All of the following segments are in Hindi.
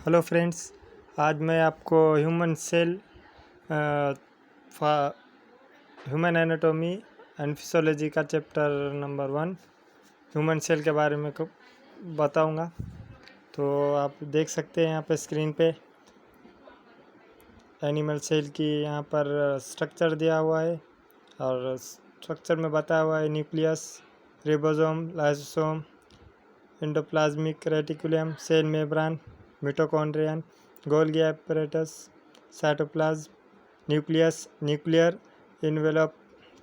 हेलो फ्रेंड्स, आज मैं आपको ह्यूमन एनाटॉमी एंड फिजियोलॉजी का चैप्टर नंबर 1 ह्यूमन सेल के बारे में बताऊंगा। तो आप देख सकते हैं यहाँ पे स्क्रीन पे एनिमल सेल की यहाँ पर स्ट्रक्चर दिया हुआ है और स्ट्रक्चर में बताया हुआ है nucleus, ribosome, lysosome, endoplasmic reticulum, cell membrane, mitochondrion, Golgi apparatus, cytoplasm, nucleus, nuclear envelope.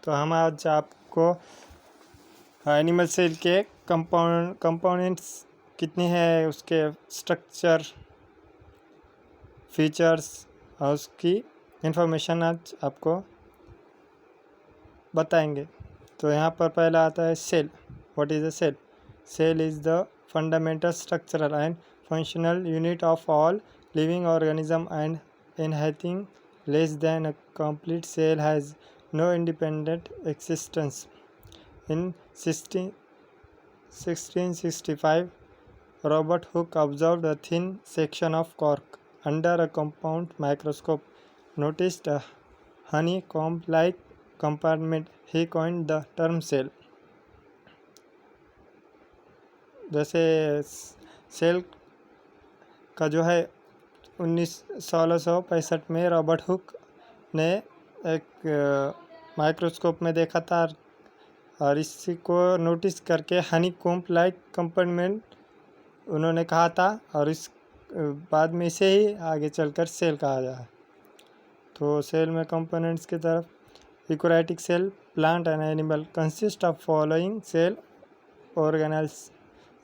तो हम आज आपको एनिमल सेल के कंपोनेंट्स कितनी है, उसके स्ट्रक्चर, फीचर्स और उसकी इंफॉर्मेशन आज आपको बताएंगे। तो यहाँ पर पहला आता है cell. What is a cell? Cell is the fundamental structural and functional unit of all living organism, and anything less than a complete cell has no independent existence. In 1665, Robert Hooke observed a thin section of cork under a compound microscope, noticed a honeycomb-like compartment. He coined the term cell. जैसे सेल का जो है 1665 में रॉबर्ट हुक ने एक माइक्रोस्कोप में देखा था और इसी को नोटिस करके हनी कोम्ब लाइक कंपार्टमेंट उन्होंने कहा था, और इस बाद में इसे ही आगे चलकर सेल कहा जाए। तो सेल में कंपोनेंट्स की तरफ eukaryotic cell, plant and animal consist of following cell organelles.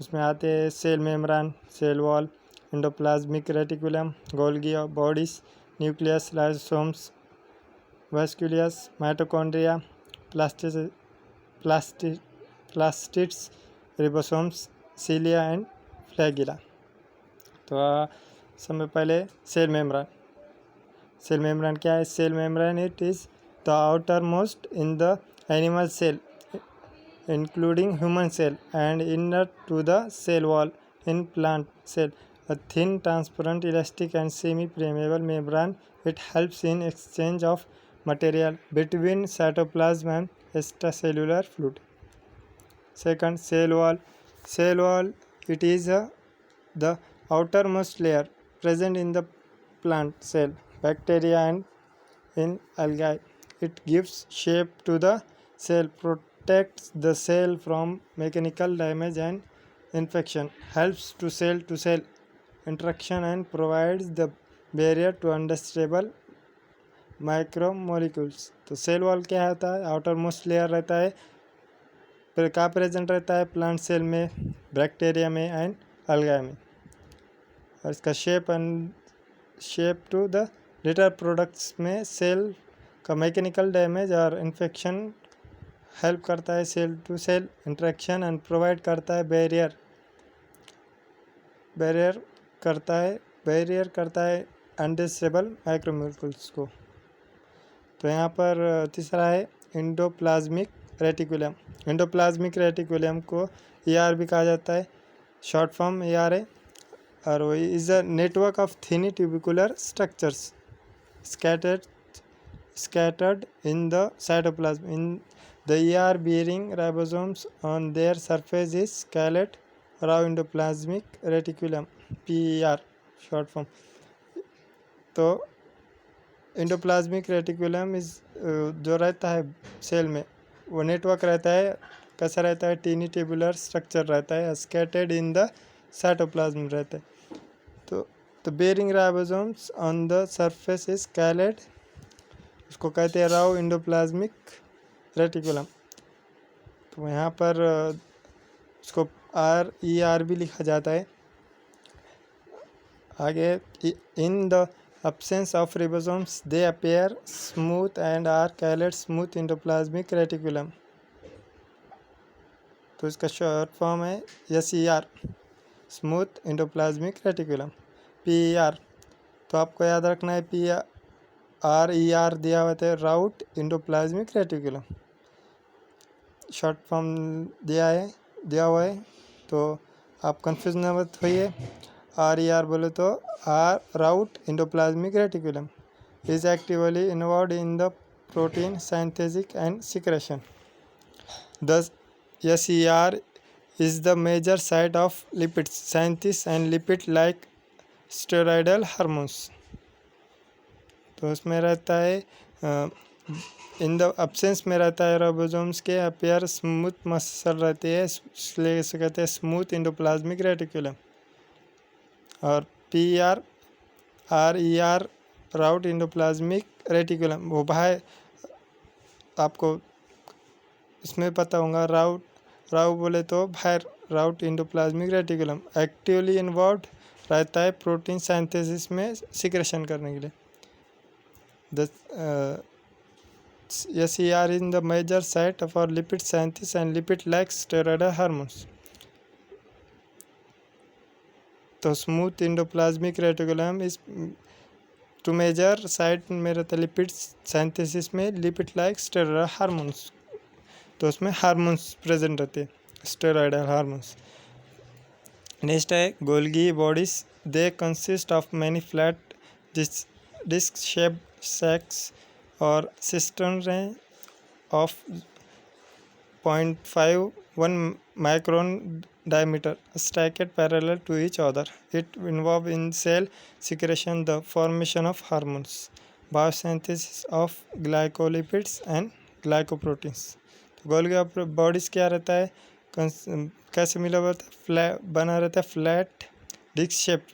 उसमें आते हैं cell membrane, cell wall, endoplasmic reticulum, Golgi bodies, nucleus, lysosomes, vacuoles, mitochondria, plastids, ribosomes, cilia and flagella. तो समय पहले सेल मेम्ब्रेन। सेल मेम्ब्रेन क्या है? Cell membrane it is the outermost in the animal cell including human cell and inner to the cell wall in plant cell. A thin, transparent, elastic and semi-permeable membrane. It helps in exchange of material between cytoplasm and extracellular fluid. Second, cell wall. Cell wall, it is the outermost layer present in the plant cell, bacteria and in algae. It gives shape to the cell, protects the cell from mechanical damage and infection, helps to cell interaction and provides the barrier to unstable micromolecules. तो सेल वॉल क्या होता है? आउटर मोस्ट लेयर रहता है, फिर कहाँ प्रेजेंट रहता है? प्लांट सेल में, बैक्टीरिया में एंड अलगा में। और इसका shape to the letter products में सेल का मैकेनिकल डैमेज और इन्फेक्शन हेल्प करता है, cell to cell interaction and provide करता है बैरियर करता है अनडिस्टेबल माइक्रोमोलिक्यूल्स को। तो यहाँ पर तीसरा है एंडोप्लाज्मिक रेटिकुलम। एंडोप्लाज्मिक रेटिकुलम को ER भी कहा जाता है, शॉर्ट फॉर्म ER है, और वो is a network of tiny tubular structures scattered in the cytoplasm. In the ER bearing ribosomes on their surface is scaled raw endoplasmic reticulum, PER short form. तो एंडोप्लाज्मिक रेटिकुलम इज जो रहता है सेल में, वो नेटवर्क रहता है, कैसा रहता है? टीनी ट्यूबुलर स्ट्रक्चर रहता है, स्कैटर्ड इन द साइटोप्लाज्म रहता है। तो bearing ribosomes on the surface is called, उसको कहते हैं राव एंडोप्लाज्मिक रेटिकुलम। तो यहाँ पर उसको ER भी लिखा जाता है। आगे, in the absence of ribosomes they appear smooth and are called smooth endoplasmic reticulum। तो इसका शॉर्ट फॉर्म है SER, smooth endoplasmic reticulum. PER, तो आपको याद रखना है ER दिया हुआ है, राउट एंडोप्लाज्मिक रेटिकुलम शॉर्ट फॉर्म दिया हुआ है, तो आप कंफ्यूज न मत होइए। RER बोले तो route endoplasmic reticulum is actively involved in the protein synthesis and secretion. Thus, SER is the major site of lipid synthesis and lipid-like steroidal hormones. तो उसमें रहता है इन द एब्सेंस में रहता है राइबोसोम्स के अपीयर स्मूथ मसल रहती है, इसलिए इसे कहते हैं स्मूथ एंडोप्लाज्मिक रेटिकुलम. और PER RER राउट एंडोप्लाज्मिक रेटिकुलम वो बाहर आपको इसमें पता होगा. राउ बोले तो बाहर राउट एंडोप्लाज्मिक रेटिकुलम एक्टिवली इन्वॉल्व रहता है प्रोटीन सिंथेसिस में सिक्रेशन करने के लिए. SER is the major site for lipid synthesis and lipid-like steroidal hormones. तो स्मूथ एंडोप्लाज्मिक रेटिकुलम इस टू मेजर साइट में रहता है लिपिड सिंथेसिस में लिपिड लाइक स्टेरॉयडल हार्मोन्स. तो उसमें हार्मोन्स प्रेजेंट रहते हैं, स्टेरॉयडल हार्मोन्स. नेक्स्ट है Golgi bodies. They consist of many flat disc shaped sacs और cistern of 0.51 micron diameter stacked parallel to each other. It involves in cell secretion, the formation of hormones, biosynthesis of glycolipids and glycoproteins. Golgi bodies क्या रहता है, कैसे मिला हुआ रहता है, बना रहता है फ्लैट डिस्क शेप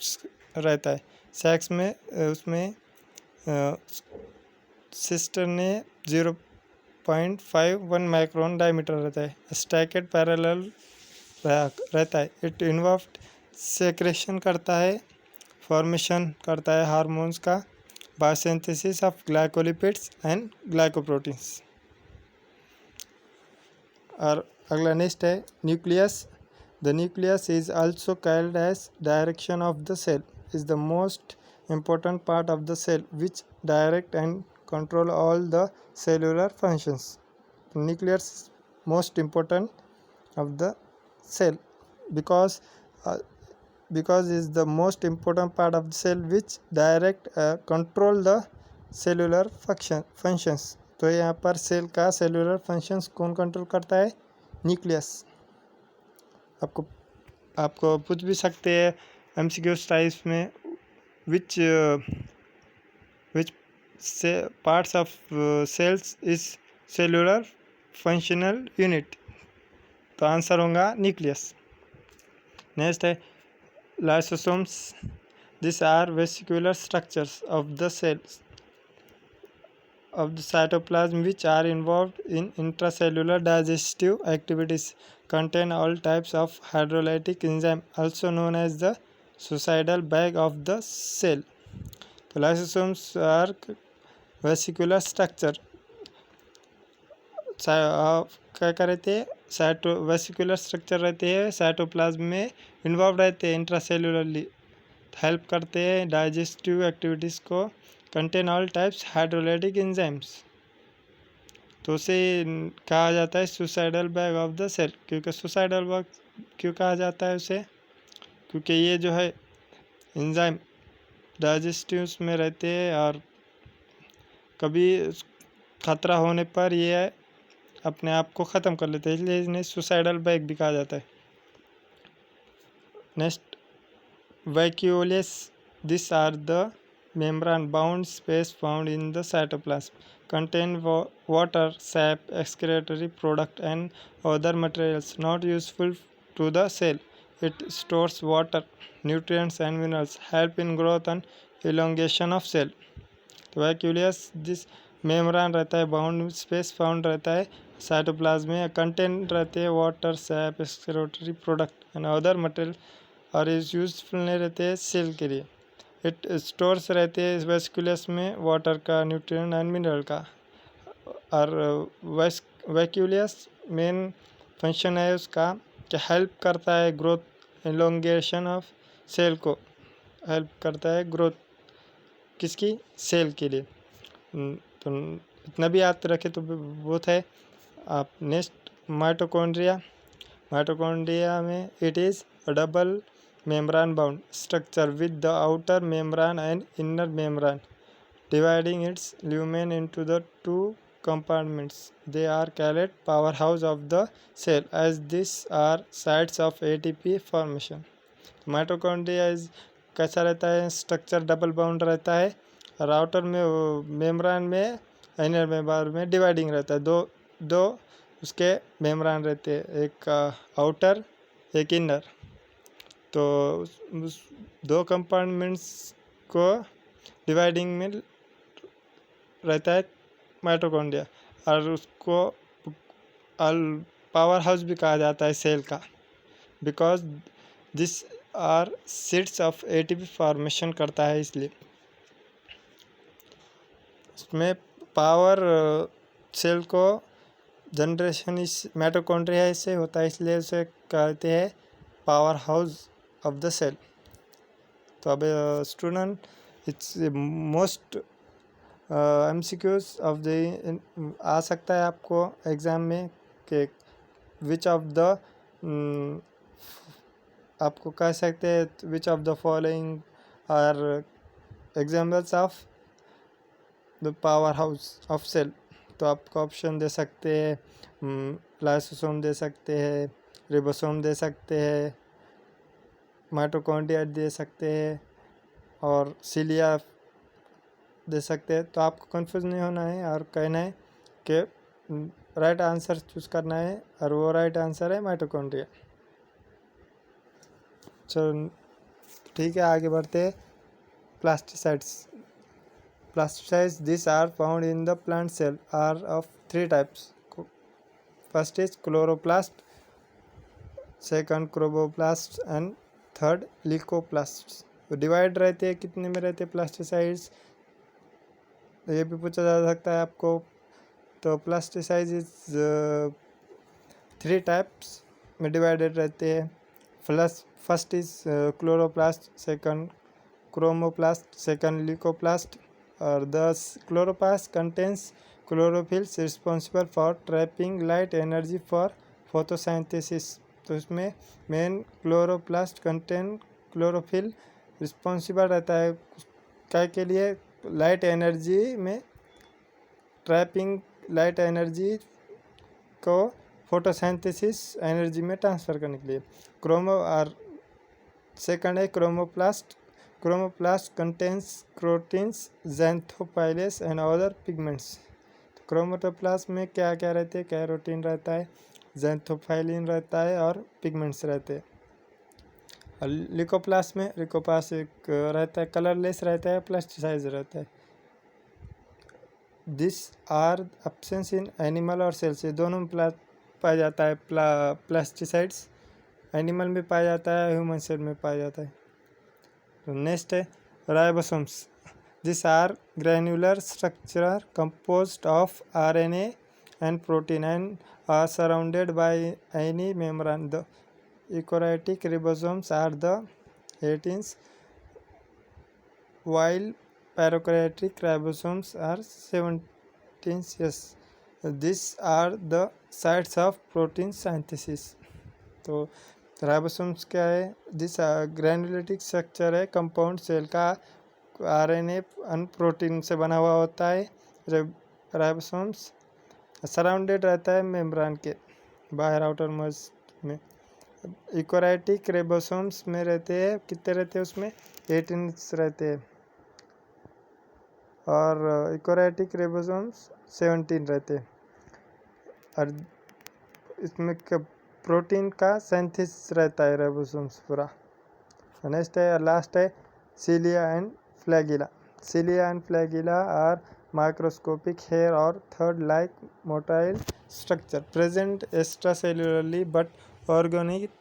रहता है सैक्स में. उसमें सिस्टर ने 0.51 माइक्रोन डायमीटर रहता है. स्टैकेड पैरेलल रहता है. इट इन्वॉल्व सेक्रेशन करता है, फॉर्मेशन करता है हार्मोन्स का, biosynthesis of glycolipids and glycoproteins. और अगला नेक्स्ट है nucleus. The nucleus is also called as direction of the cell. Is the most important part of the cell which direct and control all the cellular functions. Nucleus is most important of the cell because is the most important part of the cell which direct control the cellular functions. तो यहाँ पर सेल का सेलुलर फंक्शंस कौन कंट्रोल करता है, न्यूक्लियस. आपको पूछ भी सकते हैं MCQ टाइप्स में which parts of cells is cellular functional unit. तो आंसर होगा न्यूक्लियस. नेक्स्ट है lysosomes. These are vesicular structures of the cells of the cytoplasm which are involved in intracellular digestive activities. Contain all types of hydrolytic enzyme also known as the suicidal bag of the cell. तो lysosomes are vesicular structure. क्या रहते हैं, वेसिकुलर स्ट्रक्चर रहते हैं, साइटोप्लाज्म में इन्वॉल्व रहते हैं, इंट्रासेलुलरली हेल्प करते हैं डाइजेस्टिव एक्टिविटीज़ को. Contain all types hydrolytic enzymes. तो उसे कहा जाता है suicidal bag of the cell. क्योंकि सुसाइडल बैग क्यों कहा जाता है उसे, क्योंकि ये जो है एंजाइम डाइजेस्टिव्स में रहते हैं और कभी खतरा होने पर ये अपने आप को ख़त्म कर लेते हैं, इसलिए इन्हें सुसाइडल बैग भी कहा जाता है. Next vacuoles. This are the membrane bound space found in the cytoplasm. Contain water, sap, excretory product and other materials not useful to the cell. It stores water, nutrients and minerals, help in growth and elongation of cell. तो वैक्यूलियस दिस मेम्ब्रेन रहता है, बाउंड स्पेस फाउंड रहता है साइटोप्लाज्म में. कंटेन रहते हैं water, SAP, excretory product and other material और इज यूजफुल नहीं रहते हैं सेल के लिए. इट स्टोर्स रहते हैं वैक्यूलियस में वाटर का, न्यूट्रिएंट एंड मिनरल का. और वैक्यूलियस मेन फंक्शन है उसका कि हेल्प करता है ग्रोथ, एलोंगेशन ऑफ सेल को हेल्प करता है ग्रोथ किसकी, सेल के लिए. तो इतना भी याद रखे तो बहुत है. आप नेक्स्ट माइटोकॉन्ड्रिया. माइटोकॉन्ड्रिया में it is double membrane bound structure with the outer membrane and inner membrane, dividing its lumen into the two compartments. They are called powerhouse of the cell, as these are sites of ATP formation. Mitochondria कैसा रहता है, स्ट्रक्चर डबल बाउंड रहता है और आउटर में मेम्ब्रान में इनर मेम्ब्रान में डिवाइडिंग रहता है। दो दो उसके मेम्ब्रान रहते हैं, एक आउटर एक इनर। तो उस दो कंपार्टमेंट्स को डिवाइडिंग में रहता है माइटोकॉन्ड्रिया, और उसको पावर हाउस भी कहा जाता है सेल का, because this are seats of ATP formation करता है। इसलिए इसमें पावर सेल को जनरेशन इस माइटोकॉन्ड्रिया से होता है, इसलिए उसे कहते हैं power house of the cell. तो अब student, it's most MCQs of the आ सकता है आपको एग्ज़ाम में कि विच ऑफ द आपको कह सकते हैं which of the following are examples of the power house of cell. तो आपको ऑप्शन दे सकते हैं, लाइसोसोम दे सकते हैं, रिबोसोम दे सकते हैं, माइटोकॉन्ड्रिया दे सकते हैं और सिलिया दे सकते हैं। तो आपको कंफ्यूज नहीं होना है और कहना है कि राइट आंसर चूज़ करना है, और वो राइट आंसर है माइटोकॉन्ड्रिया। चलो ठीक है, आगे बढ़ते हैं। Plastids this are found in the plant cell are of 3 types. First is chloroplast, second chromoplast and third leucoplast. तो डिवाइड रहते हैं, कितने में रहते हैं प्लास्टिसाइड्स, ये भी पूछा जा सकता है आपको। तो प्लास्टिसाइड्स इज 3 टाइप्स में डिवाइडेड रहते हैं। First is chloroplast, second chromoplast, second leucoplast. और the chloroplast contains chlorophylls responsible for trapping light energy for photosynthesis. तो इसमें main chloroplast contain chlorophyll responsible रहता है क्या के लिए, लाइट एनर्जी में ट्रैपिंग लाइट एनर्जी को फोटोसिंथेसिस एनर्जी में ट्रांसफ़र करने के लिए। सेकंड है chromoplast contains proteins, xanthophylls and other pigments. Chromoplast में क्या क्या रहते हैं, कैरोटीन रहता है, ज़ैंथोफाइलिन रहता है और पिगमेंट्स रहते हैं। और ल्यूकोप्लास्ट में एक रहता है, कलरलेस रहता है, प्लास्टिसाइज रहता है। This are absence in animal और सेल्स, ये दोनों में पाया जाता है प्लास्टिसाइड्स। एनिमल में पाया जाता है, ह्यूमन सेल में पाया जाता है। नेक्स्ट है ribosomes. This are granular structure composed of RNA and protein and are surrounded by any membrane. The eukaryotic ribosomes are the 18s, while prokaryotic ribosomes are 17s. Yes, these are the sites of protein synthesis. तो राइबोसोम्स क्या है, दिस ग्रैन्युलेटिक स्ट्रक्चर है कंपाउंड सेल का, RNA एंड प्रोटीन से बना हुआ होता है। राइबोसोम्स सराउंडेड रहता है मेम्ब्रान के बाहर, आउटर मोस्ट में। यूकेरियोटिक रिबोसोम्स में रहते हैं, कितने रहते हैं उसमें, 18 रहते हैं, और यूकेरियोटिक रिबोसोम्स 17 रहते हैं। और इसमें प्रोटीन का सिंथेसिस रहता है राइबोसोम्स पूरा। नेक्स्ट है लास्ट है cilia and flagella are microscopic hair or thread-like motile structure present extracellularly but organic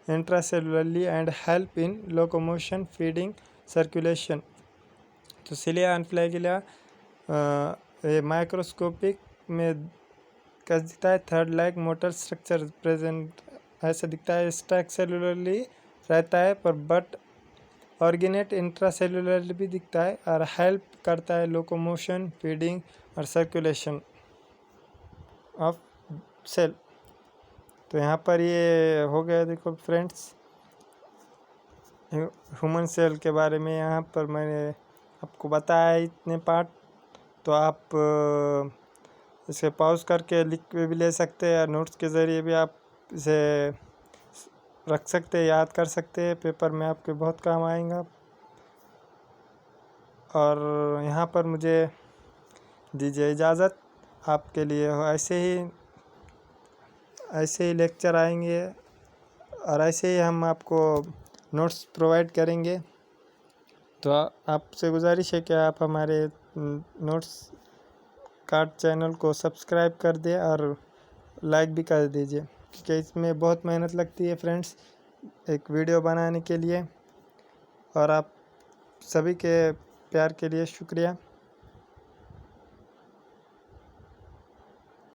intracellularly and help in locomotion, feeding, circulation. तो सिलिया एंड फ्लैगिला माइक्रोस्कोपिक में कैसे दिखता है, third like motor structure present ऐसा दिखता है, एक्स्ट्रासेलुलरली रहता है पर बट ऑर्गेनेट इंट्रासेलुलर भी दिखता है और हेल्प करता है लोकोमोशन, फीडिंग और सर्कुलेशन ऑफ सेल। तो यहाँ पर ये हो गया, देखो फ्रेंड्स, ह्यूमन सेल के बारे में यहाँ पर मैंने आपको बताया है इतने पार्ट। तो आप इसे पॉज करके लिख के भी ले सकते हैं, या नोट्स के ज़रिए भी आप इसे रख सकते हैं, याद कर सकते हैं, पेपर में आपके बहुत काम आएगा। और यहाँ पर मुझे दीजिए इजाज़त। आपके लिए ऐसे ही लेक्चर आएंगे और ऐसे ही हम आपको नोट्स प्रोवाइड करेंगे। तो आपसे गुजारिश है कि आप हमारे नोट्स कार्ड चैनल को सब्सक्राइब कर दें और लाइक भी कर दीजिए, क्योंकि इसमें बहुत मेहनत लगती है फ्रेंड्स एक वीडियो बनाने के लिए। और आप सभी के प्यार के लिए शुक्रिया।